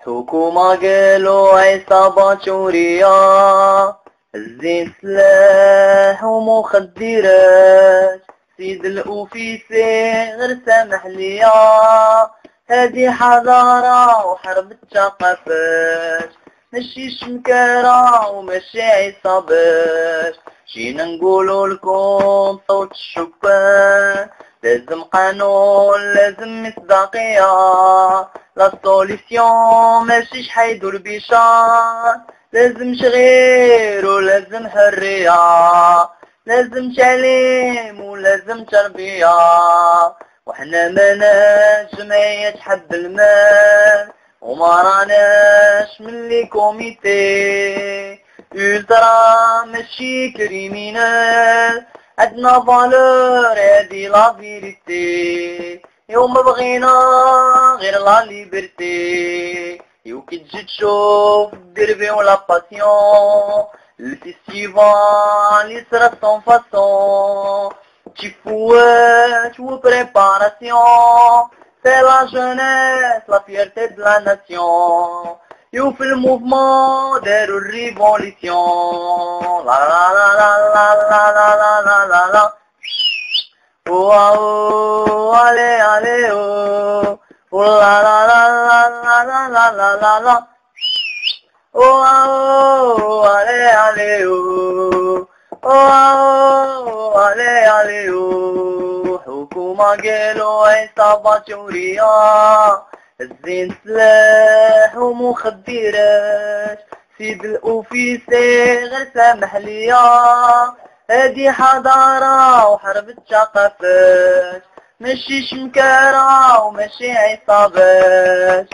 حكومة قالوا عصابات شورية، الزين سلاح ومخدرات، سيد الأوفيسي غير سامح ليا، هادي حضارة وحرب الثقافات، ماشي شمكارة وماشي عصابات. جينا نقولوا لكم صوت الشبان، لازم قانون لازم مصداقية، لا سوليسيون ماشي حيدو البشار، لازم شغير ولازم حرية، لازم تعليم ولازم تربية، وحنا ماناش جمعية حب المال، وما راناش من لي كوميتي الترا ماشي كريمينال، عندنا فالور هادي لا فيريتي، يوم بغينا غير لا ليبرتي، يو كي تجي تشوف الدربي ولا باسيون، الفيستيفال يسرى سون فاسون، تشيفوات و بريباراسيون، c'est la jeunesse, la fierté de la nation. You fais le mouvement de révolution. La la la la la la la la la la la. Oh ah oh, allez allez oh. Oh la la la la la la la la la la. Oh ah oh, allez allez oh. Oh ah oh, allez allez oh. حكومة قالوا عصابات شورية، الزين سلاح ومخدرات، سيد الأوفيسي غير سامح ليا، هادي حضارة وحرب الثقافات، ماشي شمكارة وماشي عصابات.